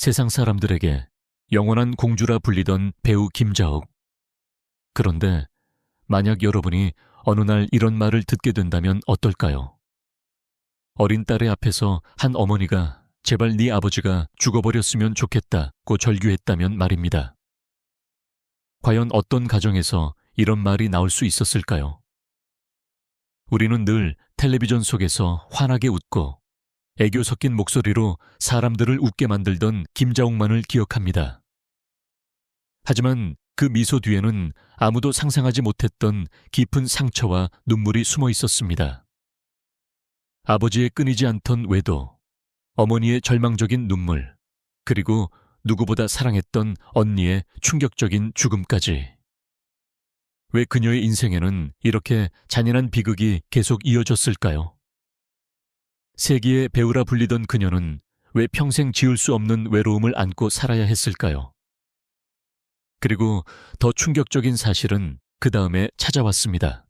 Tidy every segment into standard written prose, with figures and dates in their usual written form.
세상 사람들에게 영원한 공주라 불리던 배우 김자옥. 그런데 만약 여러분이 어느 날 이런 말을 듣게 된다면 어떨까요? 어린 딸의 앞에서 한 어머니가 제발 네 아버지가 죽어버렸으면 좋겠다고 절규했다면 말입니다. 과연 어떤 가정에서 이런 말이 나올 수 있었을까요? 우리는 늘 텔레비전 속에서 환하게 웃고 애교 섞인 목소리로 사람들을 웃게 만들던 김자옥만을 기억합니다. 하지만 그 미소 뒤에는 아무도 상상하지 못했던 깊은 상처와 눈물이 숨어 있었습니다. 아버지의 끊이지 않던 외도, 어머니의 절망적인 눈물, 그리고 누구보다 사랑했던 언니의 충격적인 죽음까지. 왜 그녀의 인생에는 이렇게 잔인한 비극이 계속 이어졌을까요? 세기의 배우라 불리던 그녀는 왜 평생 지울 수 없는 외로움을 안고 살아야 했을까요? 그리고 더 충격적인 사실은 그 다음에 찾아왔습니다.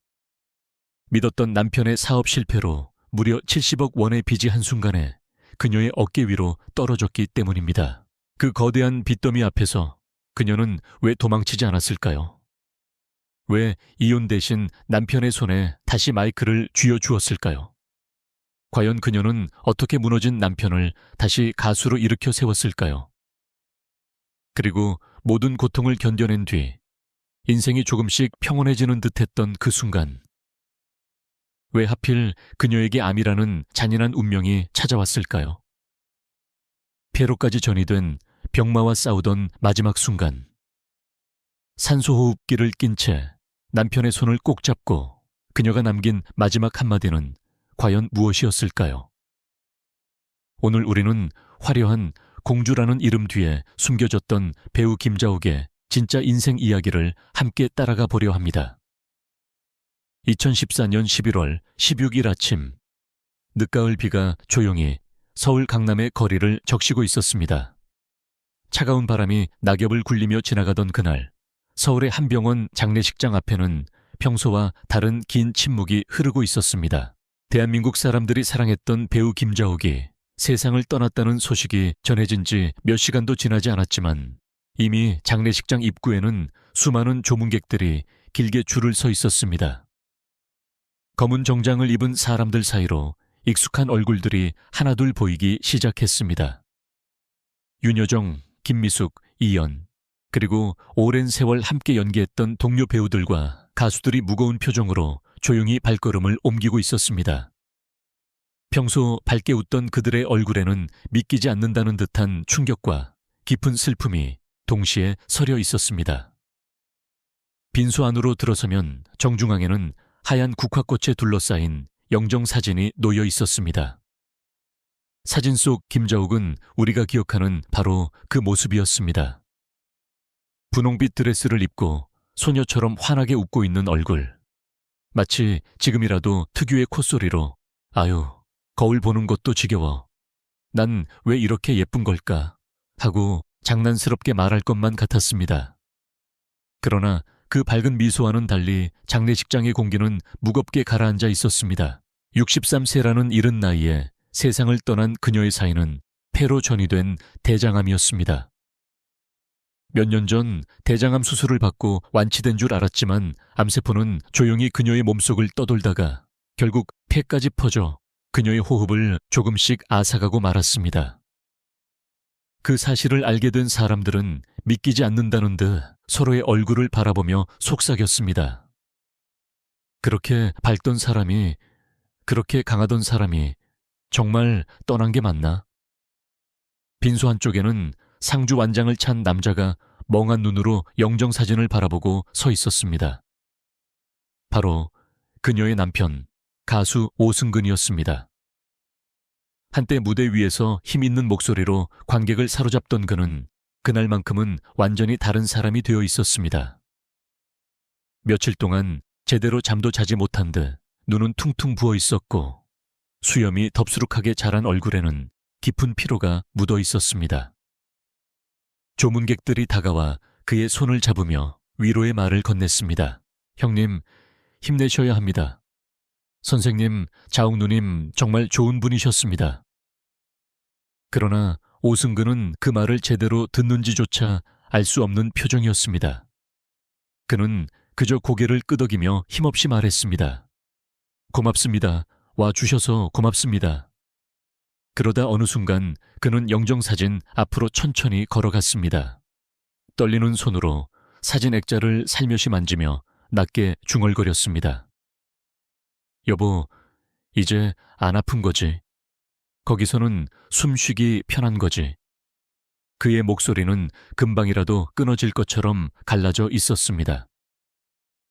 믿었던 남편의 사업 실패로 무려 70억 원의 빚이 한순간에 그녀의 어깨 위로 떨어졌기 때문입니다. 그 거대한 빚더미 앞에서 그녀는 왜 도망치지 않았을까요? 왜 이혼 대신 남편의 손에 다시 마이크를 쥐어주었을까요? 과연 그녀는 어떻게 무너진 남편을 다시 가수로 일으켜 세웠을까요? 그리고 모든 고통을 견뎌낸 뒤 인생이 조금씩 평온해지는 듯했던 그 순간, 왜 하필 그녀에게 암이라는 잔인한 운명이 찾아왔을까요? 폐로까지 전이된 병마와 싸우던 마지막 순간, 산소호흡기를 낀 채 남편의 손을 꼭 잡고 그녀가 남긴 마지막 한마디는 과연 무엇이었을까요? 오늘 우리는 화려한 공주라는 이름 뒤에 숨겨졌던 배우 김자옥의 진짜 인생 이야기를 함께 따라가 보려 합니다. 2014년 11월 16일 아침, 늦가을 비가 조용히 서울 강남의 거리를 적시고 있었습니다. 차가운 바람이 낙엽을 굴리며 지나가던 그날, 서울의 한 병원 장례식장 앞에는 평소와 다른 긴 침묵이 흐르고 있었습니다. 대한민국 사람들이 사랑했던 배우 김자옥이 세상을 떠났다는 소식이 전해진 지 몇 시간도 지나지 않았지만 이미 장례식장 입구에는 수많은 조문객들이 길게 줄을 서 있었습니다. 검은 정장을 입은 사람들 사이로 익숙한 얼굴들이 하나둘 보이기 시작했습니다. 윤여정, 김미숙, 이연, 그리고 오랜 세월 함께 연기했던 동료 배우들과 가수들이 무거운 표정으로 조용히 발걸음을 옮기고 있었습니다. 평소 밝게 웃던 그들의 얼굴에는 믿기지 않는다는 듯한 충격과 깊은 슬픔이 동시에 서려 있었습니다. 빈소 안으로 들어서면 정중앙에는 하얀 국화꽃에 둘러싸인 영정사진이 놓여 있었습니다. 사진 속 김자옥은 우리가 기억하는 바로 그 모습이었습니다. 분홍빛 드레스를 입고 소녀처럼 환하게 웃고 있는 얼굴. 마치 지금이라도 특유의 콧소리로 아유, 거울 보는 것도 지겨워. 난 왜 이렇게 예쁜 걸까? 하고 장난스럽게 말할 것만 같았습니다. 그러나 그 밝은 미소와는 달리 장례식장의 공기는 무겁게 가라앉아 있었습니다. 63세라는 이른 나이에 세상을 떠난 그녀의 사인은 폐로 전이된 대장암이었습니다. 몇 년 전 대장암 수술을 받고 완치된 줄 알았지만 암세포는 조용히 그녀의 몸속을 떠돌다가 결국 폐까지 퍼져 그녀의 호흡을 조금씩 앗아가고 말았습니다. 그 사실을 알게 된 사람들은 믿기지 않는다는 듯 서로의 얼굴을 바라보며 속삭였습니다. 그렇게 밝던 사람이, 그렇게 강하던 사람이 정말 떠난 게 맞나? 빈소 한쪽에는 상주 완장을 찬 남자가 멍한 눈으로 영정사진을 바라보고 서 있었습니다. 바로 그녀의 남편, 가수 오승근이었습니다. 한때 무대 위에서 힘있는 목소리로 관객을 사로잡던 그는 그날만큼은 완전히 다른 사람이 되어 있었습니다. 며칠 동안 제대로 잠도 자지 못한 듯 눈은 퉁퉁 부어 있었고 수염이 덥수룩하게 자란 얼굴에는 깊은 피로가 묻어 있었습니다. 조문객들이 다가와 그의 손을 잡으며 위로의 말을 건넸습니다. 형님, 힘내셔야 합니다. 선생님, 자옥 누님 정말 좋은 분이셨습니다. 그러나 오승근은 그 말을 제대로 듣는지조차 알 수 없는 표정이었습니다. 그는 그저 고개를 끄덕이며 힘없이 말했습니다. 고맙습니다. 와주셔서 고맙습니다. 그러다 어느 순간 그는 영정사진 앞으로 천천히 걸어갔습니다. 떨리는 손으로 사진 액자를 살며시 만지며 낮게 중얼거렸습니다. 여보, 이제 안 아픈 거지? 거기서는 숨쉬기 편한 거지? 그의 목소리는 금방이라도 끊어질 것처럼 갈라져 있었습니다.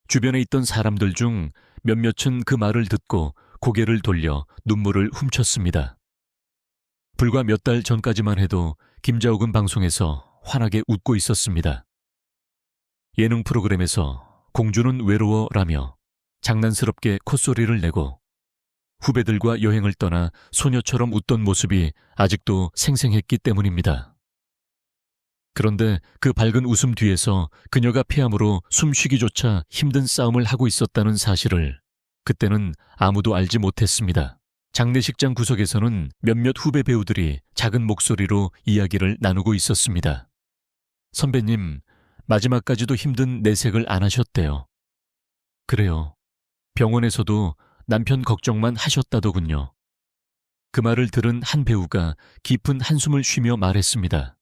주변에 있던 사람들 중 몇몇은 그 말을 듣고 고개를 돌려 눈물을 훔쳤습니다. 불과 몇 달 전까지만 해도 김자옥은 방송에서 환하게 웃고 있었습니다. 예능 프로그램에서 공주는 외로워라며 장난스럽게 콧소리를 내고 후배들과 여행을 떠나 소녀처럼 웃던 모습이 아직도 생생했기 때문입니다. 그런데 그 밝은 웃음 뒤에서 그녀가 폐암으로 숨쉬기조차 힘든 싸움을 하고 있었다는 사실을 그때는 아무도 알지 못했습니다. 장례식장 구석에서는 몇몇 후배 배우들이 작은 목소리로 이야기를 나누고 있었습니다. 선배님, 마지막까지도 힘든 내색을 안 하셨대요. 그래요. 병원에서도 남편 걱정만 하셨다더군요. 그 말을 들은 한 배우가 깊은 한숨을 쉬며 말했습니다.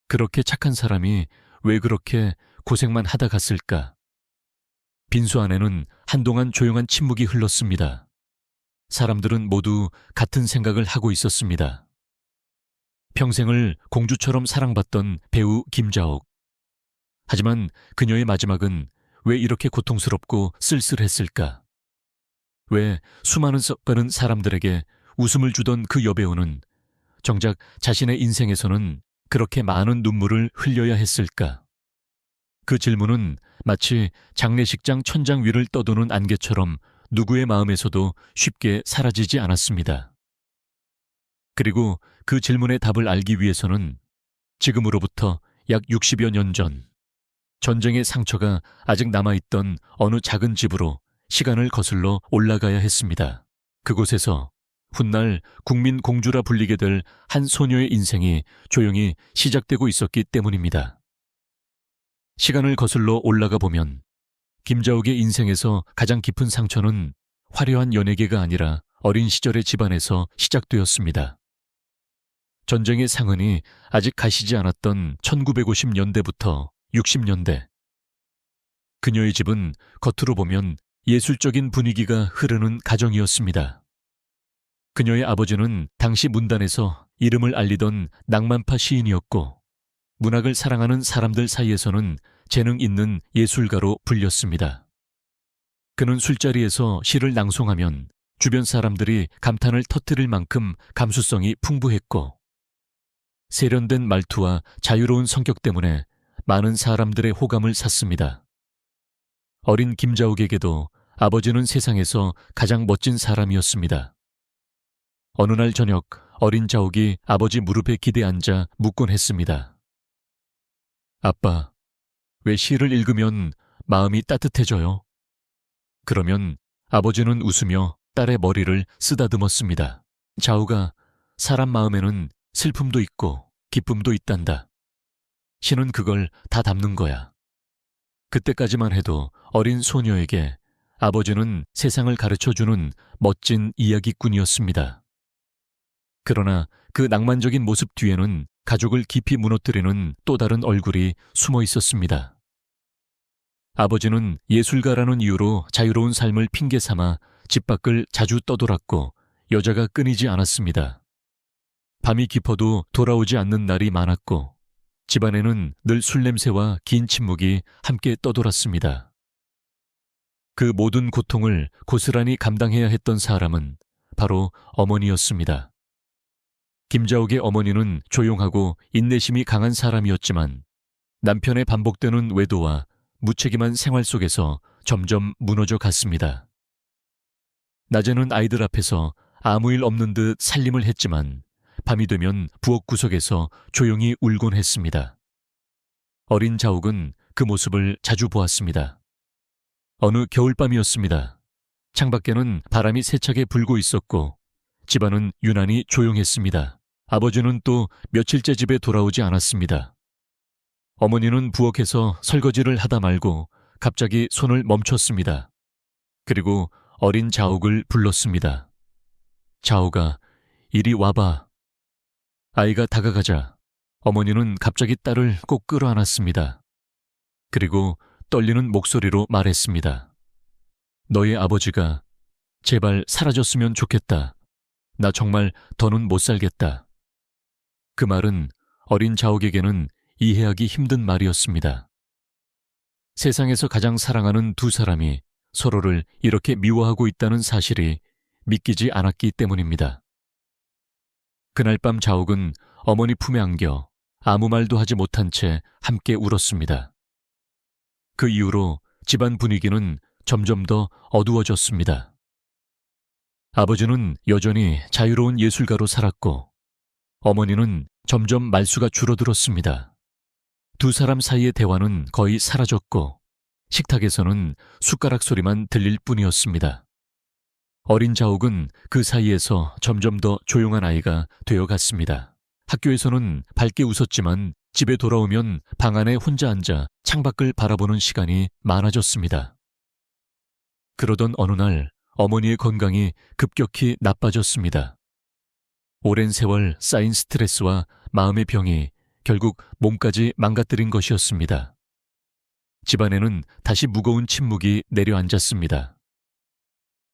그렇게 착한 사람이 왜 그렇게 고생만 하다 갔을까? 빈수 안에는 한동안 조용한 침묵이 흘렀습니다. 사람들은 모두 같은 생각을 하고 있었습니다. 평생을 공주처럼 사랑받던 배우 김자옥. 하지만 그녀의 마지막은 왜 이렇게 고통스럽고 쓸쓸했을까? 왜 수많은 썩가는 사람들에게 웃음을 주던 그 여배우는 정작 자신의 인생에서는 그렇게 많은 눈물을 흘려야 했을까? 그 질문은 마치 장례식장 천장 위를 떠도는 안개처럼 누구의 마음에서도 쉽게 사라지지 않았습니다. 그리고 그 질문의 답을 알기 위해서는 지금으로부터 약 60여 년 전, 전쟁의 상처가 아직 남아있던 어느 작은 집으로 시간을 거슬러 올라가야 했습니다. 그곳에서 훗날 국민 공주라 불리게 될 한 소녀의 인생이 조용히 시작되고 있었기 때문입니다. 시간을 거슬러 올라가 보면 김자옥의 인생에서 가장 깊은 상처는 화려한 연예계가 아니라 어린 시절의 집안에서 시작되었습니다. 전쟁의 상흔이 아직 가시지 않았던 1950년대부터 60년대. 그녀의 집은 겉으로 보면 예술적인 분위기가 흐르는 가정이었습니다. 그녀의 아버지는 당시 문단에서 이름을 알리던 낭만파 시인이었고 문학을 사랑하는 사람들 사이에서는 재능 있는 예술가로 불렸습니다. 그는 술자리에서 시를 낭송하면 주변 사람들이 감탄을 터뜨릴 만큼 감수성이 풍부했고 세련된 말투와 자유로운 성격 때문에 많은 사람들의 호감을 샀습니다. 어린 김자옥에게도 아버지는 세상에서 가장 멋진 사람이었습니다. 어느 날 저녁 어린 자옥이 아버지 무릎에 기대 앉아 묻곤 했습니다. 아빠, 왜 시를 읽으면 마음이 따뜻해져요? 그러면 아버지는 웃으며 딸의 머리를 쓰다듬었습니다. 자옥아, 사람 마음에는 슬픔도 있고 기쁨도 있단다. 시는 그걸 다 담는 거야. 그때까지만 해도 어린 소녀에게 아버지는 세상을 가르쳐주는 멋진 이야기꾼이었습니다. 그러나 그 낭만적인 모습 뒤에는 가족을 깊이 무너뜨리는 또 다른 얼굴이 숨어 있었습니다. 아버지는 예술가라는 이유로 자유로운 삶을 핑계 삼아 집 밖을 자주 떠돌았고 여자가 끊이지 않았습니다. 밤이 깊어도 돌아오지 않는 날이 많았고 집안에는 늘 술 냄새와 긴 침묵이 함께 떠돌았습니다. 그 모든 고통을 고스란히 감당해야 했던 사람은 바로 어머니였습니다. 김자옥의 어머니는 조용하고 인내심이 강한 사람이었지만 남편의 반복되는 외도와 무책임한 생활 속에서 점점 무너져 갔습니다. 낮에는 아이들 앞에서 아무 일 없는 듯 살림을 했지만 밤이 되면 부엌 구석에서 조용히 울곤 했습니다. 어린 자옥은 그 모습을 자주 보았습니다. 어느 겨울밤이었습니다. 창밖에는 바람이 세차게 불고 있었고 집안은 유난히 조용했습니다. 아버지는 또 며칠째 집에 돌아오지 않았습니다. 어머니는 부엌에서 설거지를 하다 말고 갑자기 손을 멈췄습니다. 그리고 어린 자옥을 불렀습니다. 자옥아, 이리 와봐. 아이가 다가가자 어머니는 갑자기 딸을 꼭 끌어안았습니다. 그리고 떨리는 목소리로 말했습니다. 너의 아버지가 제발 사라졌으면 좋겠다. 나 정말 더는 못 살겠다. 그 말은 어린 자옥에게는 이해하기 힘든 말이었습니다. 세상에서 가장 사랑하는 두 사람이 서로를 이렇게 미워하고 있다는 사실이 믿기지 않았기 때문입니다. 그날 밤 자옥은 어머니 품에 안겨 아무 말도 하지 못한 채 함께 울었습니다. 그 이후로 집안 분위기는 점점 더 어두워졌습니다. 아버지는 여전히 자유로운 예술가로 살았고 어머니는 점점 말수가 줄어들었습니다. 두 사람 사이의 대화는 거의 사라졌고 식탁에서는 숟가락 소리만 들릴 뿐이었습니다. 어린 자옥은 그 사이에서 점점 더 조용한 아이가 되어갔습니다. 학교에서는 밝게 웃었지만 집에 돌아오면 방 안에 혼자 앉아 창밖을 바라보는 시간이 많아졌습니다. 그러던 어느 날 어머니의 건강이 급격히 나빠졌습니다. 오랜 세월 쌓인 스트레스와 마음의 병이 결국 몸까지 망가뜨린 것이었습니다. 집안에는 다시 무거운 침묵이 내려앉았습니다.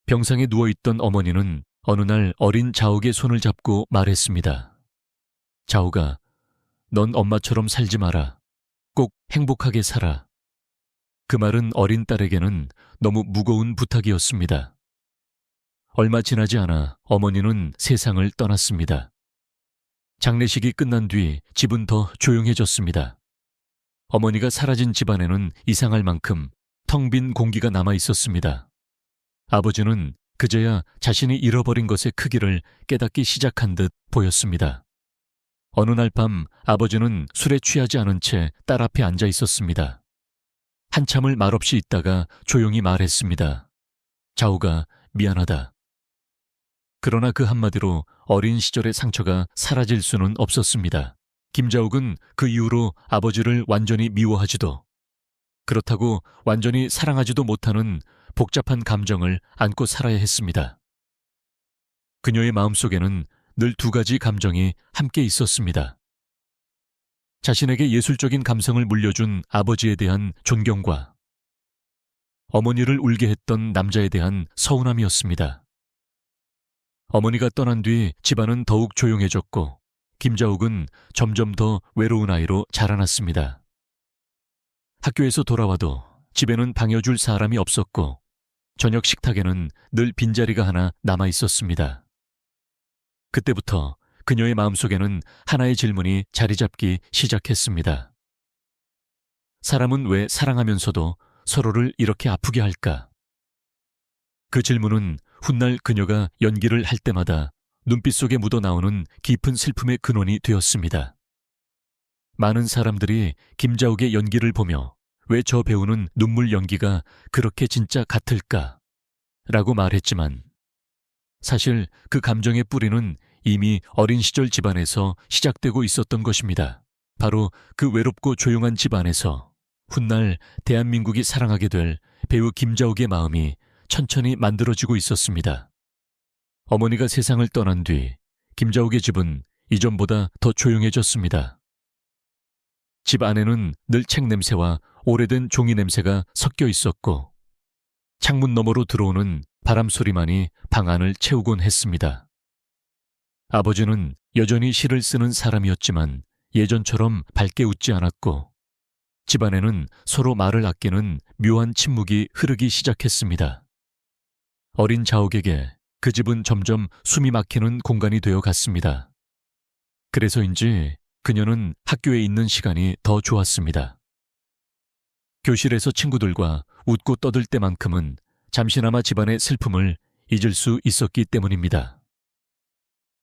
병상에 누워있던 어머니는 어느 날 어린 자옥의 손을 잡고 말했습니다. 자옥아, 넌 엄마처럼 살지 마라. 꼭 행복하게 살아. 그 말은 어린 딸에게는 너무 무거운 부탁이었습니다. 얼마 지나지 않아 어머니는 세상을 떠났습니다. 장례식이 끝난 뒤 집은 더 조용해졌습니다. 어머니가 사라진 집안에는 이상할 만큼 텅 빈 공기가 남아 있었습니다. 아버지는 그제야 자신이 잃어버린 것의 크기를 깨닫기 시작한 듯 보였습니다. 어느 날 밤 아버지는 술에 취하지 않은 채 딸 앞에 앉아 있었습니다. 한참을 말없이 있다가 조용히 말했습니다. 자옥아, 미안하다. 그러나 그 한마디로 어린 시절의 상처가 사라질 수는 없었습니다. 김자옥은 그 이후로 아버지를 완전히 미워하지도, 그렇다고 완전히 사랑하지도 못하는 복잡한 감정을 안고 살아야 했습니다. 그녀의 마음속에는 늘 두 가지 감정이 함께 있었습니다. 자신에게 예술적인 감성을 물려준 아버지에 대한 존경과 어머니를 울게 했던 남자에 대한 서운함이었습니다. 어머니가 떠난 뒤 집안은 더욱 조용해졌고 김자옥은 점점 더 외로운 아이로 자라났습니다. 학교에서 돌아와도 집에는 방여줄 사람이 없었고 저녁 식탁에는 늘 빈자리가 하나 남아 있었습니다. 그때부터 그녀의 마음속에는 하나의 질문이 자리 잡기 시작했습니다. 사람은 왜 사랑하면서도 서로를 이렇게 아프게 할까? 그 질문은 훗날 그녀가 연기를 할 때마다 눈빛 속에 묻어나오는 깊은 슬픔의 근원이 되었습니다. 많은 사람들이 김자옥의 연기를 보며 왜 저 배우는 눈물 연기가 그렇게 진짜 같을까? 라고 말했지만 사실 그 감정의 뿌리는 이미 어린 시절 집안에서 시작되고 있었던 것입니다. 바로 그 외롭고 조용한 집안에서 훗날 대한민국이 사랑하게 될 배우 김자옥의 마음이 천천히 만들어지고 있었습니다. 어머니가 세상을 떠난 뒤 김자옥의 집은 이전보다 더 조용해졌습니다. 집 안에는 늘 책 냄새와 오래된 종이 냄새가 섞여 있었고 창문 너머로 들어오는 바람 소리만이 방 안을 채우곤 했습니다. 아버지는 여전히 시를 쓰는 사람이었지만 예전처럼 밝게 웃지 않았고 집안에는 서로 말을 아끼는 묘한 침묵이 흐르기 시작했습니다. 어린 자옥에게 그 집은 점점 숨이 막히는 공간이 되어 갔습니다. 그래서인지 그녀는 학교에 있는 시간이 더 좋았습니다. 교실에서 친구들과 웃고 떠들 때만큼은 잠시나마 집안의 슬픔을 잊을 수 있었기 때문입니다.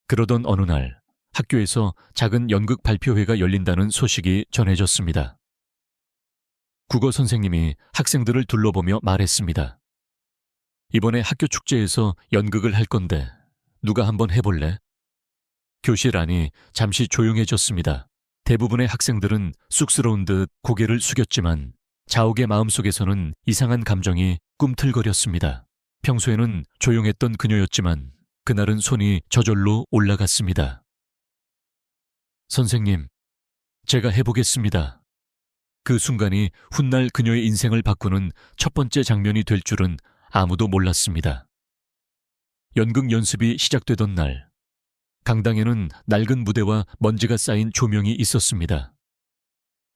그러던 어느 날 학교에서 작은 연극 발표회가 열린다는 소식이 전해졌습니다. 국어 선생님이 학생들을 둘러보며 말했습니다. 이번에 학교 축제에서 연극을 할 건데 누가 한번 해볼래? 교실 안이 잠시 조용해졌습니다. 대부분의 학생들은 쑥스러운 듯 고개를 숙였지만 자옥의 마음속에서는 이상한 감정이 꿈틀거렸습니다. 평소에는 조용했던 그녀였지만 그날은 손이 저절로 올라갔습니다. 선생님, 제가 해보겠습니다. 그 순간이 훗날 그녀의 인생을 바꾸는 첫 번째 장면이 될 줄은 아무도 몰랐습니다. 연극 연습이 시작되던 날, 강당에는 낡은 무대와 먼지가 쌓인 조명이 있었습니다.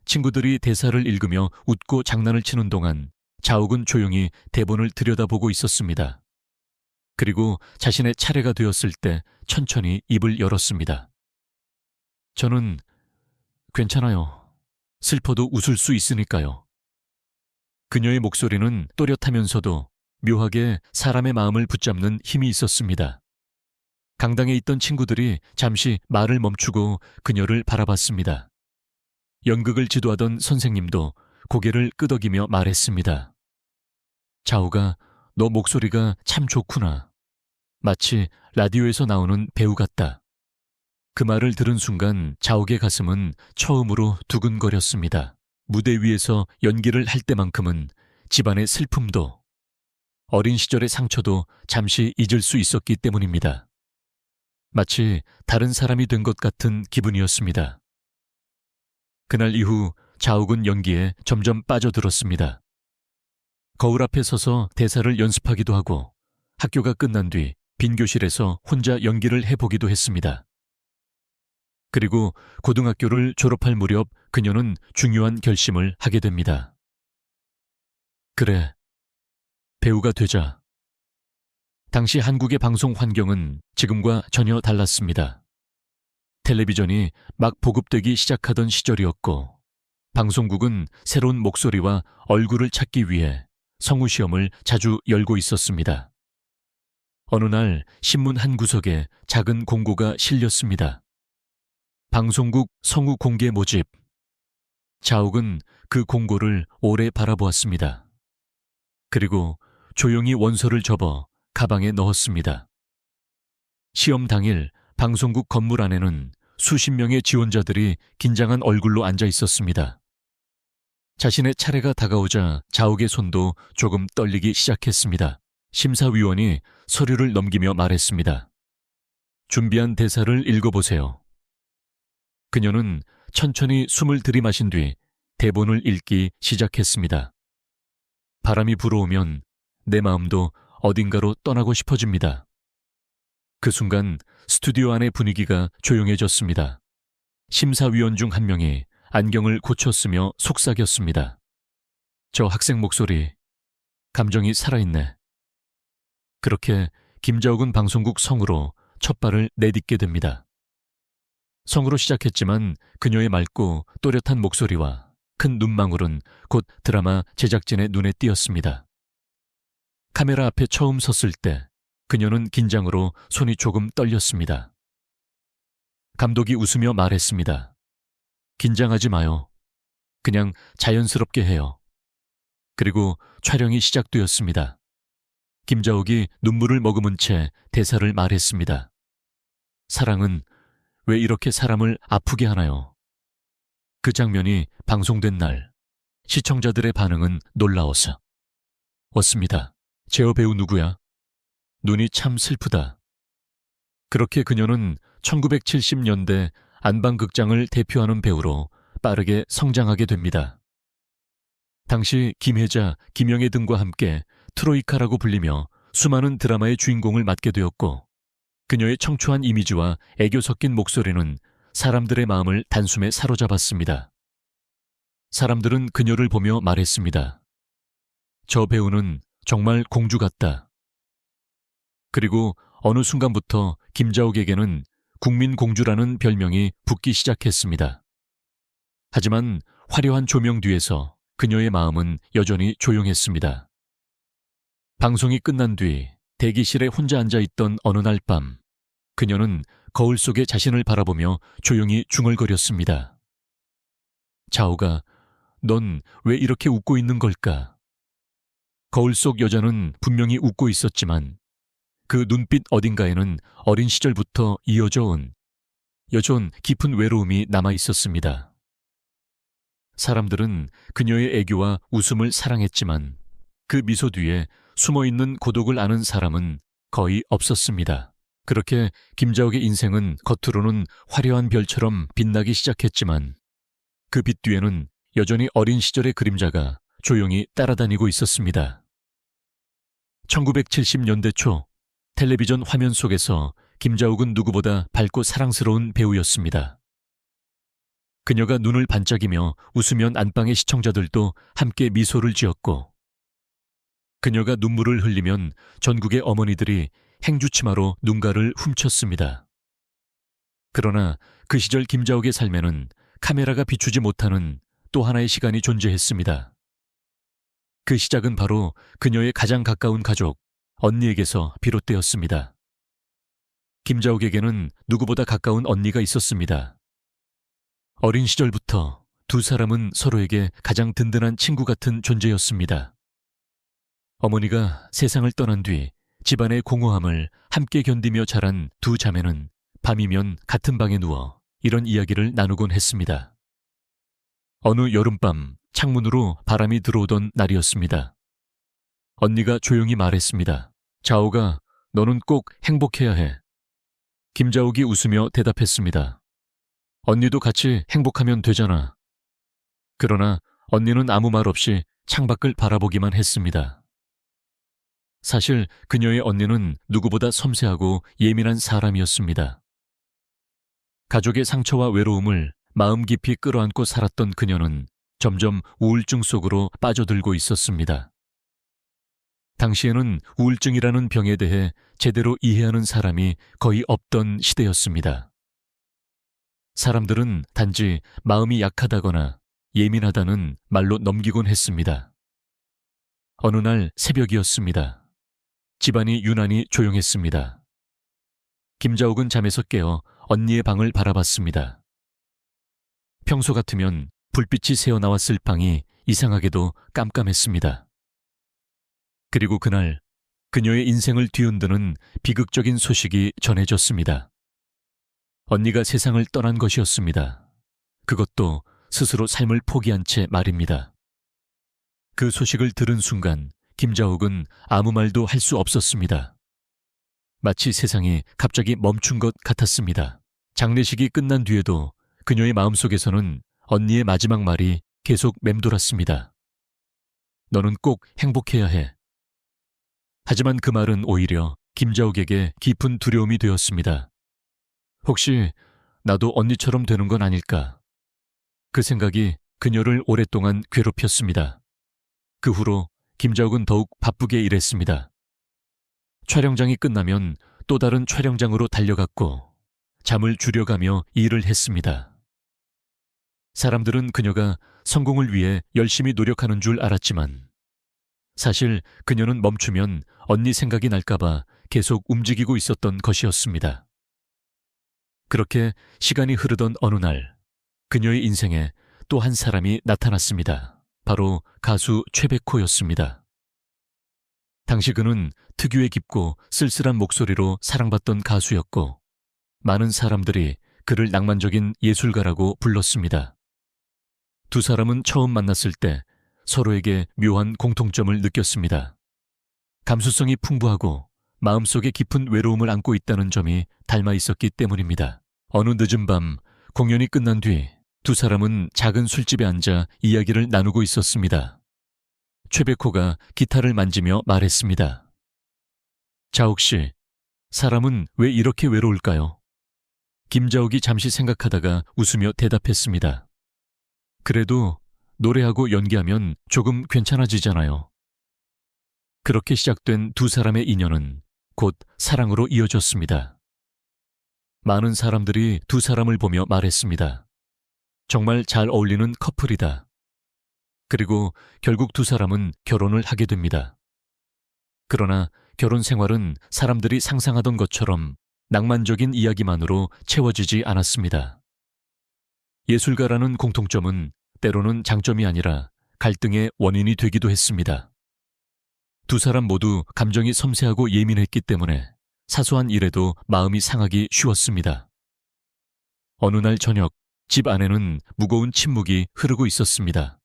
친구들이 대사를 읽으며 웃고 장난을 치는 동안 자옥은 조용히 대본을 들여다보고 있었습니다. 그리고 자신의 차례가 되었을 때 천천히 입을 열었습니다. 저는 괜찮아요. 슬퍼도 웃을 수 있으니까요. 그녀의 목소리는 또렷하면서도 묘하게 사람의 마음을 붙잡는 힘이 있었습니다. 강당에 있던 친구들이 잠시 말을 멈추고 그녀를 바라봤습니다. 연극을 지도하던 선생님도 고개를 끄덕이며 말했습니다. 자오가, 너 목소리가 참 좋구나. 마치 라디오에서 나오는 배우 같다. 그 말을 들은 순간 자옥의 가슴은 처음으로 두근거렸습니다. 무대 위에서 연기를 할 때만큼은 집안의 슬픔도 어린 시절의 상처도 잠시 잊을 수 있었기 때문입니다. 마치 다른 사람이 된 것 같은 기분이었습니다. 그날 이후 자옥은 연기에 점점 빠져들었습니다. 거울 앞에 서서 대사를 연습하기도 하고 학교가 끝난 뒤 빈 교실에서 혼자 연기를 해보기도 했습니다. 그리고 고등학교를 졸업할 무렵 그녀는 중요한 결심을 하게 됩니다. 그래, 배우가 되자. 당시 한국의 방송 환경은 지금과 전혀 달랐습니다. 텔레비전이 막 보급되기 시작하던 시절이었고 방송국은 새로운 목소리와 얼굴을 찾기 위해 성우시험을 자주 열고 있었습니다. 어느 날 신문 한 구석에 작은 공고가 실렸습니다. 방송국 성우 공개 모집. 자옥은 그 공고를 오래 바라보았습니다. 그리고 조용히 원서를 접어 가방에 넣었습니다. 시험 당일 방송국 건물 안에는 수십 명의 지원자들이 긴장한 얼굴로 앉아 있었습니다. 자신의 차례가 다가오자 자옥의 손도 조금 떨리기 시작했습니다. 심사위원이 서류를 넘기며 말했습니다. 준비한 대사를 읽어보세요. 그녀는 천천히 숨을 들이마신 뒤 대본을 읽기 시작했습니다. 바람이 불어오면 내 마음도 어딘가로 떠나고 싶어집니다. 그 순간 스튜디오 안의 분위기가 조용해졌습니다. 심사위원 중 한 명이 안경을 고쳤으며 속삭였습니다. 저 학생 목소리, 감정이 살아있네. 그렇게 김자옥은 방송국 성우로 첫 발을 내딛게 됩니다. 성우로 시작했지만 그녀의 맑고 또렷한 목소리와 큰 눈망울은 곧 드라마 제작진의 눈에 띄었습니다. 카메라 앞에 처음 섰을 때 그녀는 긴장으로 손이 조금 떨렸습니다. 감독이 웃으며 말했습니다. 긴장하지 마요. 그냥 자연스럽게 해요. 그리고 촬영이 시작되었습니다. 김자옥이 눈물을 머금은 채 대사를 말했습니다. 사랑은 왜 이렇게 사람을 아프게 하나요? 그 장면이 방송된 날 시청자들의 반응은 놀라워서 왔습니다. 제어 배우 누구야? 눈이 참 슬프다. 그렇게 그녀는 1970년대 안방극장을 대표하는 배우로 빠르게 성장하게 됩니다. 당시 김혜자, 김영애 등과 함께 트로이카라고 불리며 수많은 드라마의 주인공을 맡게 되었고 그녀의 청초한 이미지와 애교 섞인 목소리는 사람들의 마음을 단숨에 사로잡았습니다. 사람들은 그녀를 보며 말했습니다. 저 배우는 정말 공주 같다. 그리고 어느 순간부터 김자옥에게는 국민공주라는 별명이 붙기 시작했습니다. 하지만 화려한 조명 뒤에서 그녀의 마음은 여전히 조용했습니다. 방송이 끝난 뒤 대기실에 혼자 앉아있던 어느 날 밤, 그녀는 거울 속에 자신을 바라보며 조용히 중얼거렸습니다. 자오가, 넌 왜 이렇게 웃고 있는 걸까? 거울 속 여자는 분명히 웃고 있었지만 그 눈빛 어딘가에는 어린 시절부터 이어져 온 여전 깊은 외로움이 남아 있었습니다. 사람들은 그녀의 애교와 웃음을 사랑했지만 그 미소 뒤에 숨어있는 고독을 아는 사람은 거의 없었습니다. 그렇게 김자옥의 인생은 겉으로는 화려한 별처럼 빛나기 시작했지만 그 빛 뒤에는 여전히 어린 시절의 그림자가 조용히 따라다니고 있었습니다. 1970년대 초 텔레비전 화면 속에서 김자옥은 누구보다 밝고 사랑스러운 배우였습니다. 그녀가 눈을 반짝이며 웃으면 안방의 시청자들도 함께 미소를 지었고 그녀가 눈물을 흘리면 전국의 어머니들이 행주치마로 눈가를 훔쳤습니다. 그러나 그 시절 김자옥의 삶에는 카메라가 비추지 못하는 또 하나의 시간이 존재했습니다. 그 시작은 바로 그녀의 가장 가까운 가족, 언니에게서 비롯되었습니다. 김자옥에게는 누구보다 가까운 언니가 있었습니다. 어린 시절부터 두 사람은 서로에게 가장 든든한 친구 같은 존재였습니다. 어머니가 세상을 떠난 뒤 집안의 공허함을 함께 견디며 자란 두 자매는 밤이면 같은 방에 누워 이런 이야기를 나누곤 했습니다. 어느 여름밤 창문으로 바람이 들어오던 날이었습니다. 언니가 조용히 말했습니다. 자옥아, 너는 꼭 행복해야 해. 김자옥이 웃으며 대답했습니다. 언니도 같이 행복하면 되잖아. 그러나 언니는 아무 말 없이 창밖을 바라보기만 했습니다. 사실 그녀의 언니는 누구보다 섬세하고 예민한 사람이었습니다. 가족의 상처와 외로움을 마음 깊이 끌어안고 살았던 그녀는 점점 우울증 속으로 빠져들고 있었습니다. 당시에는 우울증이라는 병에 대해 제대로 이해하는 사람이 거의 없던 시대였습니다. 사람들은 단지 마음이 약하다거나 예민하다는 말로 넘기곤 했습니다. 어느 날 새벽이었습니다. 집안이 유난히 조용했습니다. 김자옥은 잠에서 깨어 언니의 방을 바라봤습니다. 평소 같으면 불빛이 새어나왔을 방이 이상하게도 깜깜했습니다. 그리고 그날 그녀의 인생을 뒤흔드는 비극적인 소식이 전해졌습니다. 언니가 세상을 떠난 것이었습니다. 그것도 스스로 삶을 포기한 채 말입니다. 그 소식을 들은 순간 김자옥은 아무 말도 할 수 없었습니다. 마치 세상이 갑자기 멈춘 것 같았습니다. 장례식이 끝난 뒤에도 그녀의 마음속에서는 언니의 마지막 말이 계속 맴돌았습니다. 너는 꼭 행복해야 해. 하지만 그 말은 오히려 김자옥에게 깊은 두려움이 되었습니다. 혹시 나도 언니처럼 되는 건 아닐까? 그 생각이 그녀를 오랫동안 괴롭혔습니다. 그 후로 김자옥은 더욱 바쁘게 일했습니다. 촬영장이 끝나면 또 다른 촬영장으로 달려갔고 잠을 줄여가며 일을 했습니다. 사람들은 그녀가 성공을 위해 열심히 노력하는 줄 알았지만 사실 그녀는 멈추면 언니 생각이 날까봐 계속 움직이고 있었던 것이었습니다. 그렇게 시간이 흐르던 어느 날 그녀의 인생에 또 한 사람이 나타났습니다. 바로 가수 최백호였습니다. 당시 그는 특유의 깊고 쓸쓸한 목소리로 사랑받던 가수였고 많은 사람들이 그를 낭만적인 예술가라고 불렀습니다. 두 사람은 처음 만났을 때 서로에게 묘한 공통점을 느꼈습니다. 감수성이 풍부하고 마음속에 깊은 외로움을 안고 있다는 점이 닮아 있었기 때문입니다. 어느 늦은 밤 공연이 끝난 뒤 두 사람은 작은 술집에 앉아 이야기를 나누고 있었습니다. 최백호가 기타를 만지며 말했습니다. 자옥 씨, 사람은 왜 이렇게 외로울까요? 김자옥이 잠시 생각하다가 웃으며 대답했습니다. 그래도 노래하고 연기하면 조금 괜찮아지잖아요. 그렇게 시작된 두 사람의 인연은 곧 사랑으로 이어졌습니다. 많은 사람들이 두 사람을 보며 말했습니다. 정말 잘 어울리는 커플이다. 그리고 결국 두 사람은 결혼을 하게 됩니다. 그러나 결혼 생활은 사람들이 상상하던 것처럼 낭만적인 이야기만으로 채워지지 않았습니다. 예술가라는 공통점은 때로는 장점이 아니라 갈등의 원인이 되기도 했습니다. 두 사람 모두 감정이 섬세하고 예민했기 때문에 사소한 일에도 마음이 상하기 쉬웠습니다. 어느 날 저녁, 집 안에는 무거운 침묵이 흐르고 있었습니다.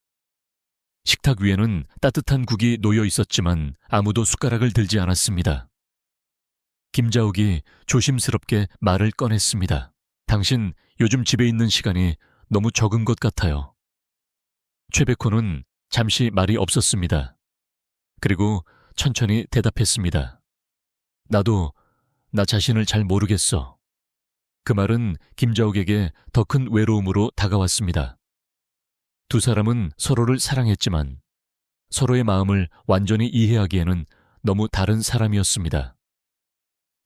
식탁 위에는 따뜻한 국이 놓여 있었지만 아무도 숟가락을 들지 않았습니다. 김자옥이 조심스럽게 말을 꺼냈습니다. 당신 요즘 집에 있는 시간이 너무 적은 것 같아요. 최백호는 잠시 말이 없었습니다. 그리고 천천히 대답했습니다. 나도 나 자신을 잘 모르겠어. 그 말은 김자옥에게 더 큰 외로움으로 다가왔습니다. 두 사람은 서로를 사랑했지만 서로의 마음을 완전히 이해하기에는 너무 다른 사람이었습니다.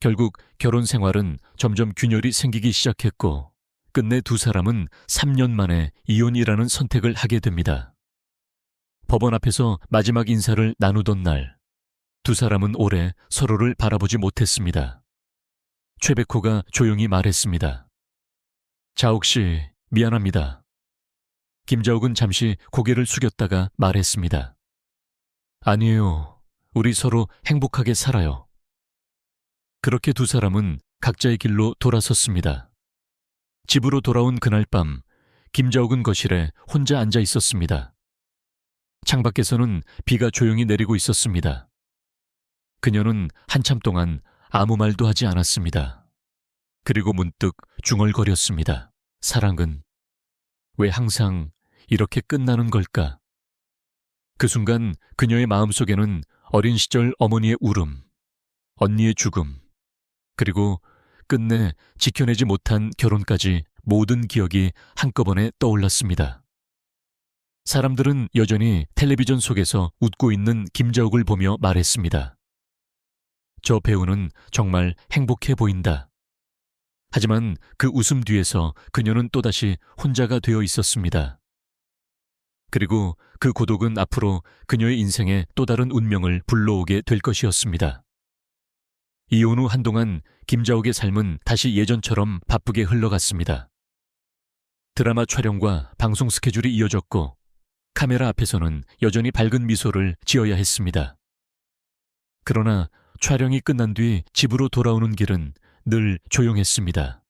결국 결혼 생활은 점점 균열이 생기기 시작했고 끝내 두 사람은 3년 만에 이혼이라는 선택을 하게 됩니다. 법원 앞에서 마지막 인사를 나누던 날, 두 사람은 오래 서로를 바라보지 못했습니다. 최백호가 조용히 말했습니다. 자옥 씨, 미안합니다. 김자옥은 잠시 고개를 숙였다가 말했습니다. 아니에요. 우리 서로 행복하게 살아요. 그렇게 두 사람은 각자의 길로 돌아섰습니다. 집으로 돌아온 그날 밤, 김자옥은 거실에 혼자 앉아 있었습니다. 창밖에서는 비가 조용히 내리고 있었습니다. 그녀는 한참 동안 아무 말도 하지 않았습니다. 그리고 문득 중얼거렸습니다. 사랑은 왜 항상 이렇게 끝나는 걸까? 그 순간 그녀의 마음속에는 어린 시절 어머니의 울음, 언니의 죽음, 그리고 끝내 지켜내지 못한 결혼까지 모든 기억이 한꺼번에 떠올랐습니다. 사람들은 여전히 텔레비전 속에서 웃고 있는 김자옥을 보며 말했습니다. 저 배우는 정말 행복해 보인다. 하지만 그 웃음 뒤에서 그녀는 또다시 혼자가 되어 있었습니다. 그리고 그 고독은 앞으로 그녀의 인생에 또 다른 운명을 불러오게 될 것이었습니다. 이혼 후 한동안 김자옥의 삶은 다시 예전처럼 바쁘게 흘러갔습니다. 드라마 촬영과 방송 스케줄이 이어졌고 카메라 앞에서는 여전히 밝은 미소를 지어야 했습니다. 그러나 촬영이 끝난 뒤 집으로 돌아오는 길은 늘 조용했습니다.